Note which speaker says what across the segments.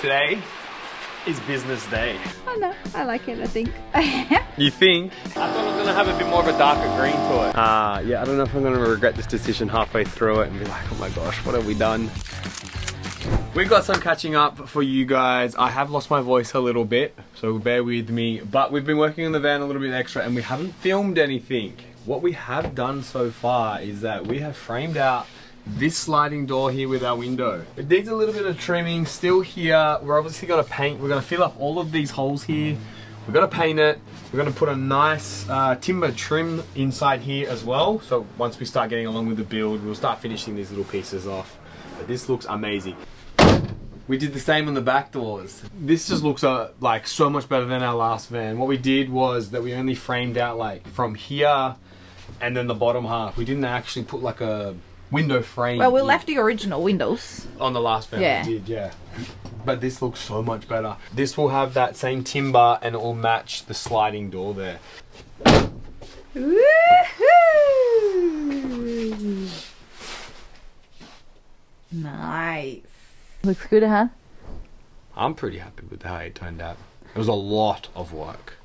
Speaker 1: Today is business day.
Speaker 2: I know, I like it, I think.
Speaker 1: You think? I thought I was gonna have a bit more of a darker green to it. Yeah, I don't know if I'm gonna regret this decision halfway through it and be like, oh my gosh, what have we done? We've got some catching up for you guys. I have lost my voice a little bit, so bear with me. But we've been working on the van a little bit extra and we haven't filmed anything. What we have done so far is that we have framed out this sliding door here with our window. It needs a little bit of trimming still here. We're obviously gonna paint. We're gonna fill up all of these holes here. We're gonna paint it. We're gonna put a nice timber trim inside here as well. So once we start getting along with the build, we'll start finishing these little pieces off. But this looks amazing. We did the same on the back doors. This just looks like so much better than our last van. What we did was that we only framed out like from here and then the bottom half. We didn't actually put like a window frame.
Speaker 2: Well, we left the original windows.
Speaker 1: On the last van,
Speaker 2: yeah.
Speaker 1: We did, yeah. But this looks so much better. This will have that same timber and it will match the sliding door there.
Speaker 2: Woohoo! Nice. Looks good, huh?
Speaker 1: I'm pretty happy with how it turned out. It was a lot of work.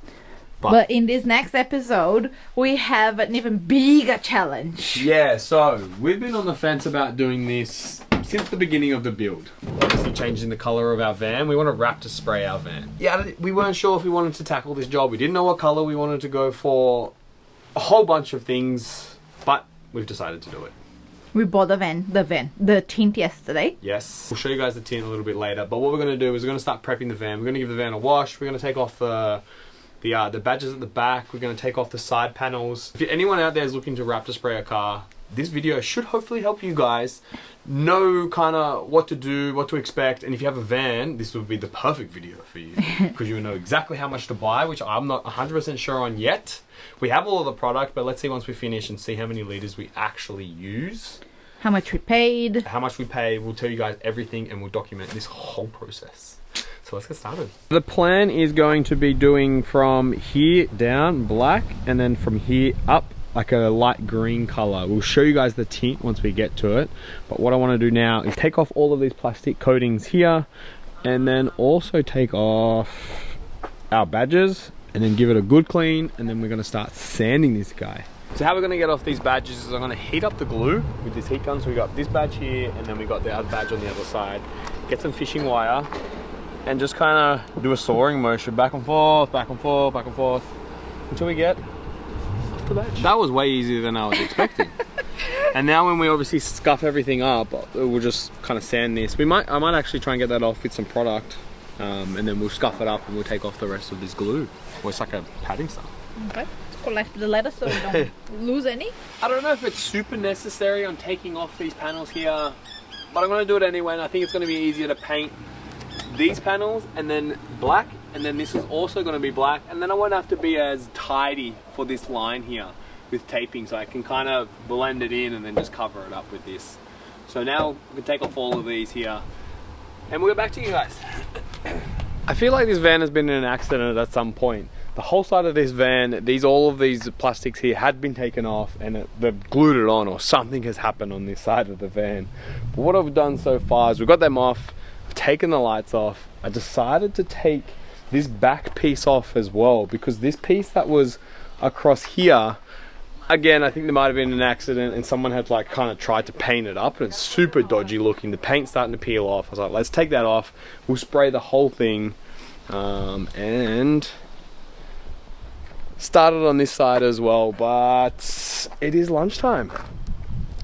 Speaker 2: But in this next episode, we have an even bigger challenge.
Speaker 1: Yeah, so we've been on the fence about doing this since the beginning of the build. Obviously changing the color of our van. We want to Raptor Spray our van. Yeah, we weren't sure if we wanted to tackle this job. We didn't know what color we wanted to go for. A whole bunch of things, but we've decided to do it.
Speaker 2: We bought the tint yesterday.
Speaker 1: Yes. We'll show you guys the tint a little bit later. But what we're going to do is we're going to start prepping the van. We're going to give the van a wash. We're going to take off the badges at the back. We're going to take off the side panels. If anyone out there is looking to Raptor Spray a car, this video should hopefully help you guys know kind of what to do, what to expect. And if you have a van, this would be the perfect video for you because you will know exactly how much to buy, which I'm not 100% sure on yet. We have all of the product, but let's see once we finish and see how many liters we actually use.
Speaker 2: How much we paid.
Speaker 1: How much we pay. We'll tell you guys everything and we'll document this whole process. So let's get started. The plan is going to be doing from here down black and then from here up like a light green color. We'll show you guys the tint once we get to it. But what I want to do now is take off all of these plastic coatings here and then also take off our badges and then give it a good clean and then we're going to start sanding this guy. So how we're going to get off these badges is I'm going to heat up the glue with this heat gun. So we got this badge here and then we got the other badge on the other side. Get some fishing wire and just kind of do a sawing motion back and forth, back and forth, back and forth until we get off the badge. That was way easier than I was expecting. And now when we obviously scuff everything up, we'll just kind of sand this. I might actually try and get that off with some product and then we'll scuff it up and we'll take off the rest of this glue. Or it's like a padding stuff.
Speaker 2: Okay, let's collect the letters so we don't lose any.
Speaker 1: I don't know if it's super necessary on taking off these panels here, but I'm going to do it anyway and I think it's going to be easier to paint these panels and then black and then this is also going to be black and then I won't have to be as tidy for this line here with taping, so I can kind of blend it in and then just cover it up with this. So now we can take off all of these here and we'll get back to you guys. I feel like this van has been in an accident at some point. The whole side of this van, all of these plastics here had been taken off and they've glued it on, or something has happened on this side of the van. But what I've done so far is we've got them off, I've taken the lights off. I decided to take this back piece off as well because this piece that was across here, again, I think there might have been an accident and someone had like kind of tried to paint it up and it's super dodgy looking. The paint's starting to peel off. I was like, let's take that off. We'll spray the whole thing and started on this side as well, but it is lunchtime.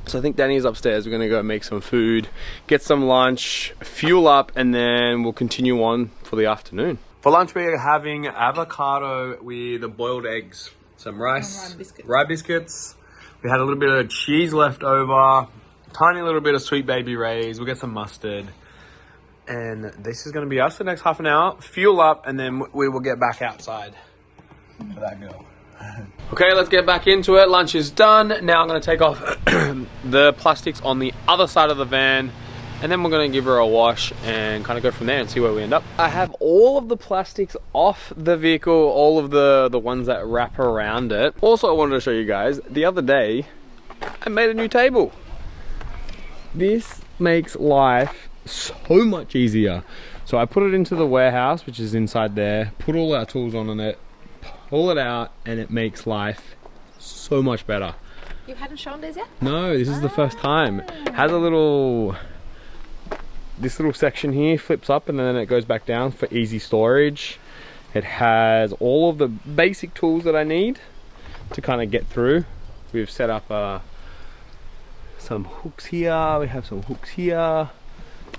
Speaker 1: So I think Dani is upstairs. We're gonna go make some food, get some lunch, fuel up, and then we'll continue on for the afternoon. For lunch, we're having avocado with boiled eggs, some rice, rye biscuits. We had a little bit of cheese left over, tiny little bit of sweet baby rays. We'll get some mustard. And this is gonna be us for the next half an hour. Fuel up, and then we will get back outside for that girl. Okay, let's get back into it. Lunch is done. Now I'm going to take off the plastics on the other side of the van and then we're going to give her a wash and kind of go from there and see where we end up. I have all of the plastics off the vehicle, all of the ones that wrap around it. Also, I wanted to show you guys, the other day I made a new table. This makes life so much easier. So I put it into the warehouse, which is inside there, put all our tools on it, pull it out, and it makes life so much better.
Speaker 2: You hadn't shown this yet?
Speaker 1: No, this is the first time. It has a little, this little section here flips up and then it goes back down for easy storage. It has all of the basic tools that I need to kind of get through. We've set up some hooks here, we have some hooks here.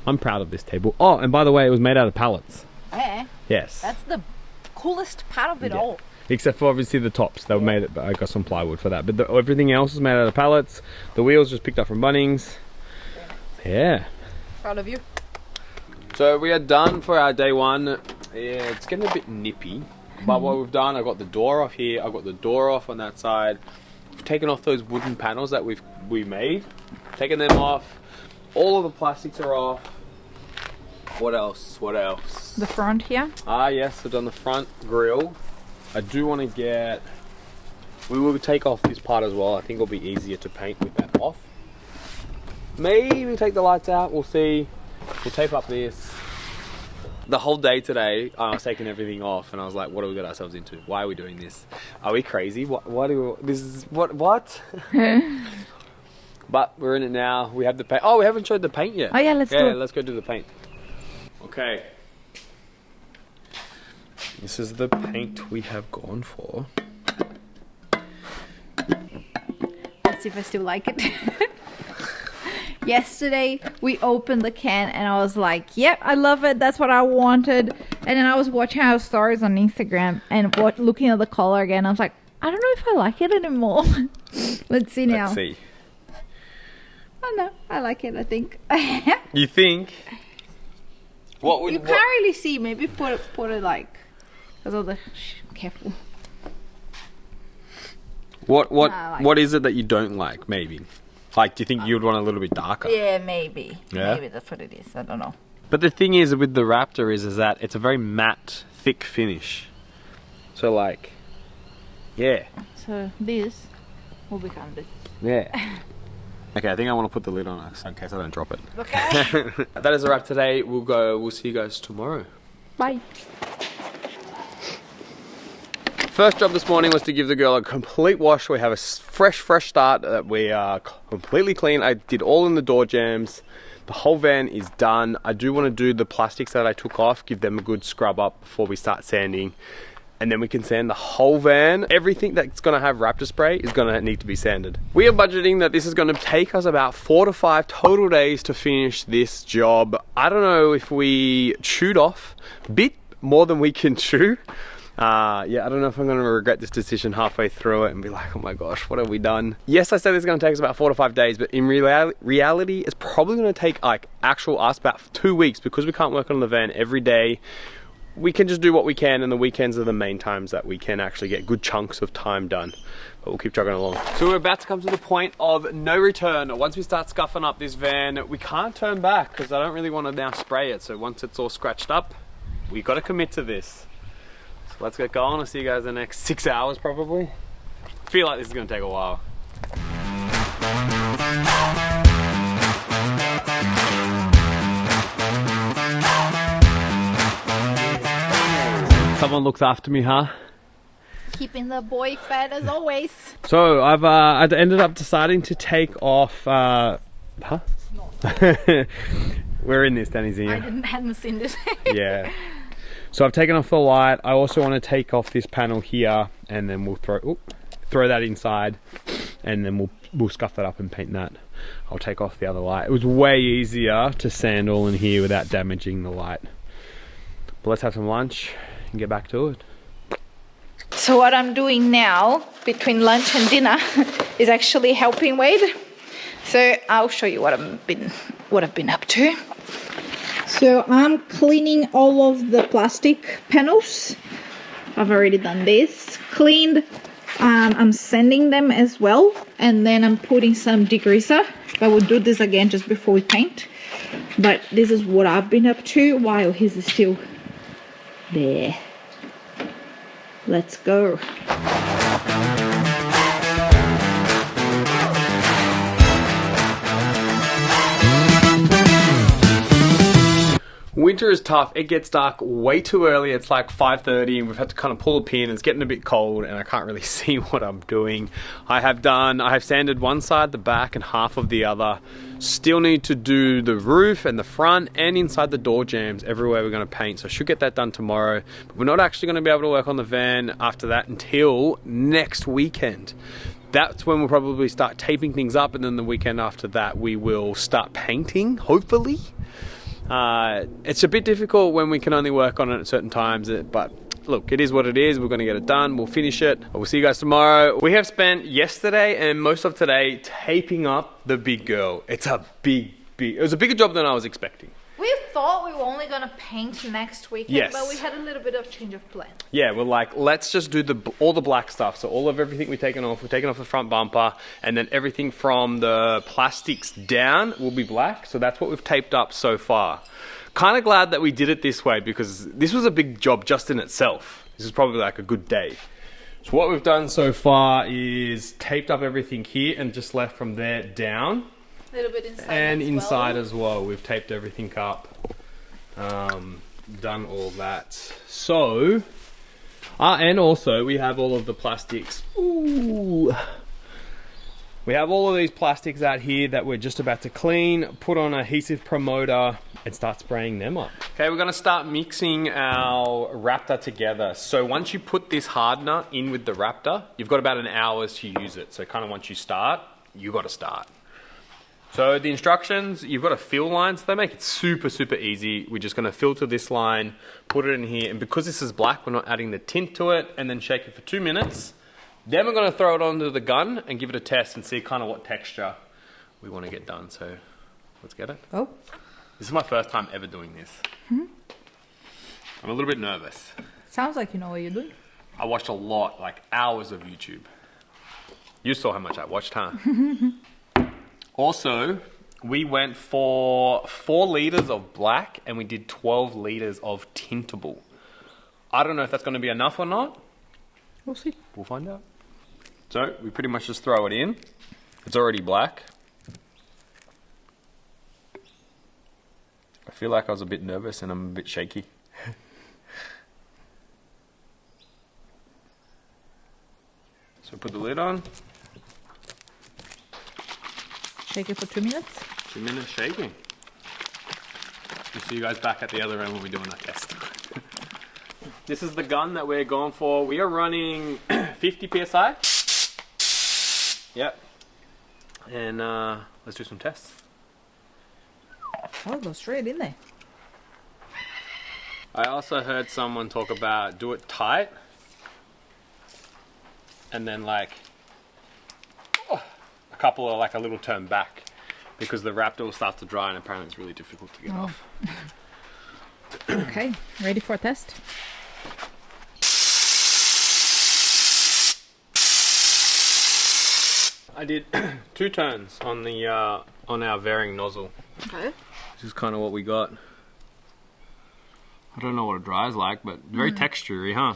Speaker 1: I'm proud of this table. Oh, and by the way, it was made out of pallets.
Speaker 2: Yeah.
Speaker 1: Yes.
Speaker 2: That's the coolest part of it all.
Speaker 1: Except for obviously the tops. They were made, I got some plywood for that. But everything else is made out of pallets. The wheels just picked up from Bunnings. Yeah.
Speaker 2: Proud of you.
Speaker 1: So we are done for our day one. Yeah, it's getting a bit nippy. But what we've done, I've got the door off here. I've got the door off on that side. We've taken off those wooden panels that we made. Taken them off. All of the plastics are off. What else? What else?
Speaker 2: The front here.
Speaker 1: Ah, yes, I've done the front grille. I do want to get... We will take off this part as well. I think it'll be easier to paint with that off. Maybe take the lights out. We'll see. We'll tape up this. The whole day today, I was taking everything off, and I was like, "What do we got ourselves into? Why are we doing this? Are we crazy? What do we, this is what?" But we're in it now. We have the paint. Oh, we haven't showed the paint yet.
Speaker 2: Oh yeah, let's do it.
Speaker 1: Let's go do the paint. Okay. This is the paint we have gone for.
Speaker 2: Let's see if I still like it. Yesterday we opened the can and I was like, yep, I love it, that's what I wanted. And then I was watching our stories on Instagram and looking at the color again. I was like, I don't know if I like it anymore. Let's see now.
Speaker 1: Let's see.
Speaker 2: Oh no, I like it, I think.
Speaker 1: You think? What would
Speaker 2: you can't really see. Maybe put it like, because of the careful.
Speaker 1: What is it that you don't like? Maybe. Like, do you think you'd want a little bit darker?
Speaker 2: Yeah, maybe.
Speaker 1: Yeah?
Speaker 2: Maybe that's what it is. I don't know.
Speaker 1: But the thing is with the Raptor is that it's a very matte, thick finish. So like, yeah.
Speaker 2: So this will become this.
Speaker 1: Yeah. Okay, I think I want to put the lid on it in case I don't drop it.
Speaker 2: Okay.
Speaker 1: That is a wrap today. We'll see you guys tomorrow.
Speaker 2: Bye.
Speaker 1: First job this morning was to give the girl a complete wash. We have a fresh start. We are completely clean. I did all in the door jambs. The whole van is done. I do want to do the plastics that I took off, give them a good scrub up before we start sanding. And then we can sand the whole van. Everything that's going to have Raptor Spray is going to need to be sanded. We are budgeting that this is going to take us about 4 to 5 total days to finish this job. I don't know if we chewed off a bit more than we can chew. Yeah, I don't know if I'm going to regret this decision halfway through it and be like, oh my gosh, what have we done? Yes, I said this is going to take us about 4 to 5 days, but in reality, it's probably going to take like us about 2 weeks because we can't work on the van every day. We can just do what we can, and the weekends are the main times that we can actually get good chunks of time done. But we'll keep chugging along. So we're about to come to the point of no return. Once we start scuffing up this van, we can't turn back because I don't really want to now spray it. So once it's all scratched up, we got to commit to this. So let's get going. I'll see you guys in the next 6 hours probably. I feel like this is going to take a while. Someone looks after me, huh?
Speaker 2: Keeping the boy fed as always.
Speaker 1: So I ended up deciding to take off. Huh? We're in this, Dani's in.
Speaker 2: Hadn't seen this.
Speaker 1: Yeah. So I've taken off the light. I also want to take off this panel here, and then we'll throw that inside, and then we'll scuff that up and paint that. I'll take off the other light. It was way easier to sand all in here without damaging the light. But let's have some lunch and get back to it.
Speaker 2: So what I'm doing now between lunch and dinner is actually helping Wade. So I'll show you what I've been up to. So I'm cleaning all of the plastic panels. I've already done this. Cleaned. I'm sanding them as well, and then I'm putting some degreaser. I will do this again just before we paint. But this is what I've been up to while he's still there. Let's go.
Speaker 1: winter is tough. It gets dark way too early. It's like 5:30 and we've had to kind of pull a pin. It's getting a bit cold and I can't really see what I'm doing. I have sanded one side, the back, and half of the other. Still need to do the roof and the front and inside the door jambs everywhere we're going to paint. So I should get that done tomorrow. But we're not actually going to be able to work on the van after that until next weekend. That's when we'll probably start taping things up, and then the weekend after that we will start painting, hopefully. It's a bit difficult when we can only work on it at certain times, but look, it is what it is. We're going to get it done. We'll finish it. We'll see you guys tomorrow. We have spent yesterday and most of today taping up the big girl. It was a bigger job than I was expecting.
Speaker 2: We thought we were only gonna paint next weekend,
Speaker 1: yes,
Speaker 2: but we had a little bit of change of plan.
Speaker 1: Yeah, we're like, let's just do all the black stuff. So all of everything we've taken off the front bumper, and then everything from the plastics down will be black. So that's what we've taped up so far. Kind of glad that we did it this way because this was a big job just in itself. This is probably like a good day. So what we've done so far is taped up everything here and just left from there down. A little bit inside and inside as well. We've taped everything up, done all that. So, and also we have all of the plastics. Ooh. We have all of these plastics out here that we're just about to clean, put on adhesive promoter, and start spraying them up. Okay, we're gonna start mixing our Raptor together. So once you put this hardener in with the Raptor, you've got about an hour to use it. So kind of once you start, you gotta start. So the instructions, you've got a fill line, so they make it super, super easy. We're just gonna filter this line, put it in here, and because this is black, we're not adding the tint to it, and then shake it for 2 minutes. Then we're gonna throw it onto the gun and give it a test and see kind of what texture we wanna get done. So let's get it.
Speaker 2: Oh.
Speaker 1: This is my first time ever doing this. I'm a little bit nervous.
Speaker 2: Sounds like you know what you're doing.
Speaker 1: I watched a lot, like hours of YouTube. You saw how much I watched, huh? Also, we went for 4 liters of black and we did 12 liters of tintable. I don't know if that's going to be enough or not.
Speaker 2: We'll see.
Speaker 1: We'll find out. So, we pretty much just throw it in. It's already black. I feel like I was a bit nervous and I'm a bit shaky. So, put the lid on.
Speaker 2: Shake it for 2 minutes.
Speaker 1: 2 minutes shaking. We'll see you guys back at the other end when we're doing our test. This is the gun that we're going for. We are running 50 PSI. Yep. And let's do some tests.
Speaker 2: Oh, it goes straight in there.
Speaker 1: I also heard someone talk about do it tight. And then like a couple of like a little turn back because the Raptor will start to dry and apparently it's really difficult to get off.
Speaker 2: Okay, ready for a test?
Speaker 1: I did 2 turns on the on our varying nozzle.
Speaker 2: Okay.
Speaker 1: This is kind of what we got. I don't know what it dries like, but very textury, huh?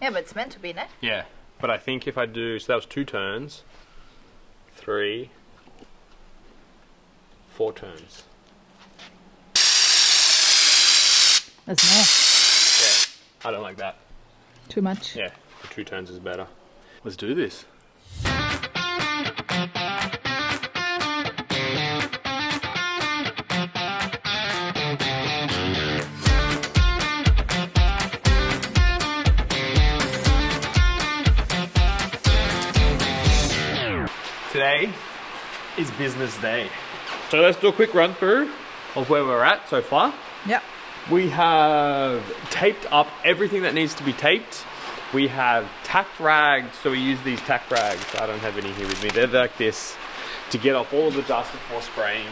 Speaker 2: Yeah, but it's meant to be, no?
Speaker 1: Yeah, but I think if I do, so that was 2 turns. 3, 4 turns.
Speaker 2: That's more.
Speaker 1: Yeah, I don't like that.
Speaker 2: Too much?
Speaker 1: Yeah, the 2 turns is better. Let's do this. Today is business day. So let's do a quick run through of where we're at so far.
Speaker 2: Yep.
Speaker 1: We have taped up everything that needs to be taped. We have tacked rags, so we use these tack rags. I don't have any here with me. They're like this to get off all of the dust before spraying.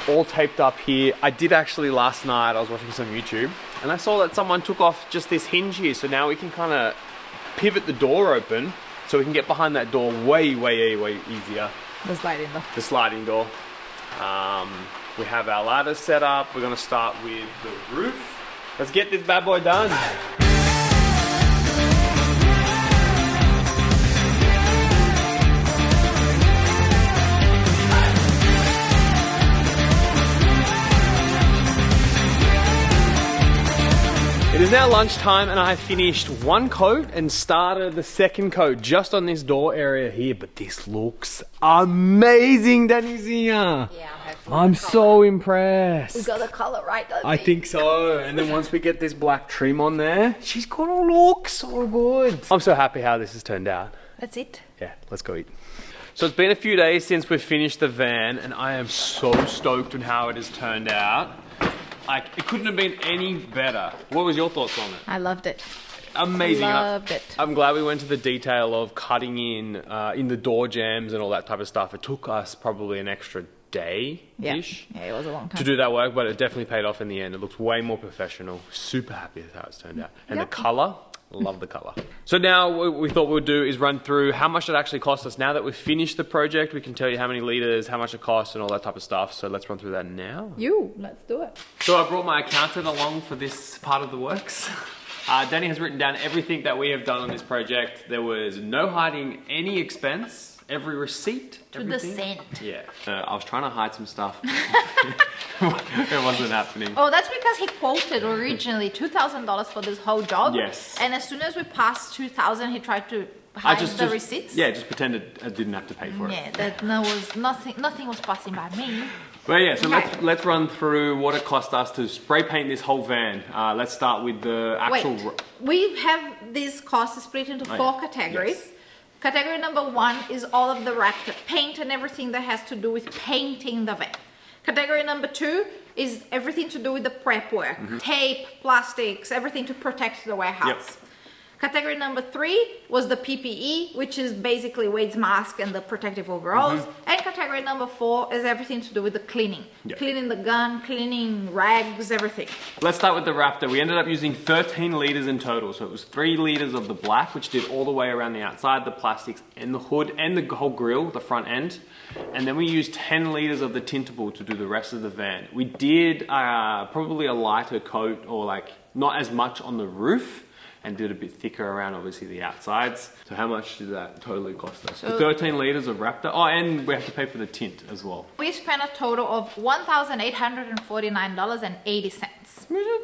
Speaker 1: All taped up here. I did actually last night, I was watching some YouTube, and I saw that someone took off just this hinge here, so now we can kind of pivot the door open so we can get behind that door way easier.
Speaker 2: The sliding door.
Speaker 1: The sliding door. We have our ladders set up. We're gonna start with the roof. Let's get this bad boy done. It is now lunchtime and I have finished one coat and started the second coat just on this door area here, but this looks amazing, Dani's here.
Speaker 2: Yeah,
Speaker 1: I'm so impressed.
Speaker 2: We got the color right, don't we?
Speaker 1: I think so. And then once we get this black trim on there, she's gonna look so good. I'm so happy how this has turned out.
Speaker 2: That's it.
Speaker 1: Yeah, let's go eat. So it's been a few days since we've finished the van and I am so stoked on how it has turned out. Like, it couldn't have been any better. What was your thoughts on it?
Speaker 2: I loved it.
Speaker 1: Amazing.
Speaker 2: Loved it.
Speaker 1: I'm glad we went to the detail of cutting in the door jambs and all that type of stuff. It took us probably an extra day-ish
Speaker 2: Yeah, it was a long time
Speaker 1: to do that work, but it definitely paid off in the end. It looks way more professional. Super happy with how it's turned out. And the color, love the color. So now what we thought we'd do is run through how much it actually cost us. Now that we've finished the project, we can tell you how many liters, how much it costs and all that type of stuff. So let's run through that now.
Speaker 2: Let's do it.
Speaker 1: So I brought my accountant along for this part of the works. Dani has written down everything that we have done on this project. There was no hiding any expense. Every receipt, everything.
Speaker 2: To the cent.
Speaker 1: Yeah. I was trying to hide some stuff. It wasn't happening.
Speaker 2: Oh, that's because he quoted originally $2,000 for this whole job.
Speaker 1: Yes.
Speaker 2: And as soon as we passed 2,000, he tried to hide the receipts.
Speaker 1: Yeah, just pretended I didn't have to pay for it.
Speaker 2: Yeah, that was nothing was passing by me.
Speaker 1: But yeah, so let's run through what it cost us to spray paint this whole van. Let's start with the actual...
Speaker 2: Wait, we have these costs split into four categories. Yes. Category number 1 is all of the Raptor paint and everything that has to do with painting the van. Category number 2 is everything to do with the prep work. Tape, plastics, everything to protect the warehouse.
Speaker 1: Yep.
Speaker 2: Category number 3 was the PPE, which is basically Wade's mask and the protective overalls. And category number 4 is everything to do with the cleaning. Yep. Cleaning the gun, cleaning rags, everything.
Speaker 1: Let's start with the Raptor. We ended up using 13 litres in total. So it was 3 litres of the black, which did all the way around the outside, the plastics and the hood and the whole grille, the front end. And then we used 10 litres of the tintable to do the rest of the van. We did probably a lighter coat or like not as much on the roof, and did a bit thicker around obviously the outsides. So how much did that totally cost us? So 13 litres of Raptor. Oh, and we have to pay for the tint as well.
Speaker 2: We spent a total of $1,849.80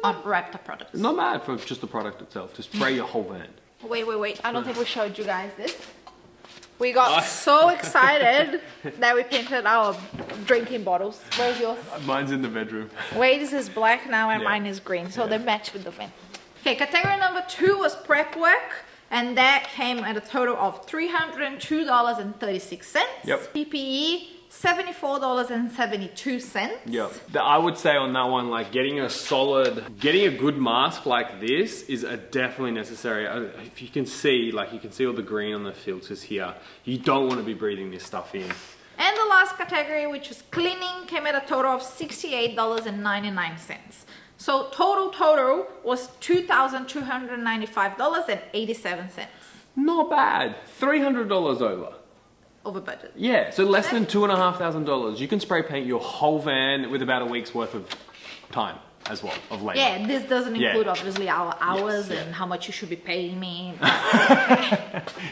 Speaker 2: on Raptor products.
Speaker 1: Not bad for just the product itself, to spray your whole van.
Speaker 2: Wait. I don't think we showed you guys this. We got so excited that we painted our drinking bottles. Where's yours?
Speaker 1: Mine's in the bedroom.
Speaker 2: Wade's is black now and mine is green, so they match with the van. Okay, category number 2 was prep work, and that came at a total of $302.36.
Speaker 1: Yep.
Speaker 2: PPE, $74.72.
Speaker 1: Yep. I would say on that one, like getting a good mask like this is definitely necessary. If you can see, like you can see all the green on the filters here. You don't want to be breathing this stuff in.
Speaker 2: And the last category, which was cleaning, came at a total of $68.99. So total was $2,295.87.
Speaker 1: Not bad. $300 over.
Speaker 2: Over budget.
Speaker 1: Yeah, so less than $2,500. You can spray paint your whole van with about a week's worth of time as well, of labor.
Speaker 2: Yeah, this doesn't include obviously our hours and how much you should be paying me.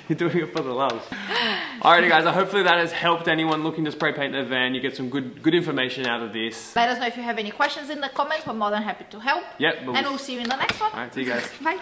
Speaker 1: You're doing it for the love. Alrighty guys, hopefully that has helped anyone looking to spray paint their van. You get some good information out of this.
Speaker 2: Let us know if you have any questions in the comments. We're more than happy to help.
Speaker 1: Yep.
Speaker 2: And we'll see you in the next one.
Speaker 1: Alright, see you guys.
Speaker 2: Bye.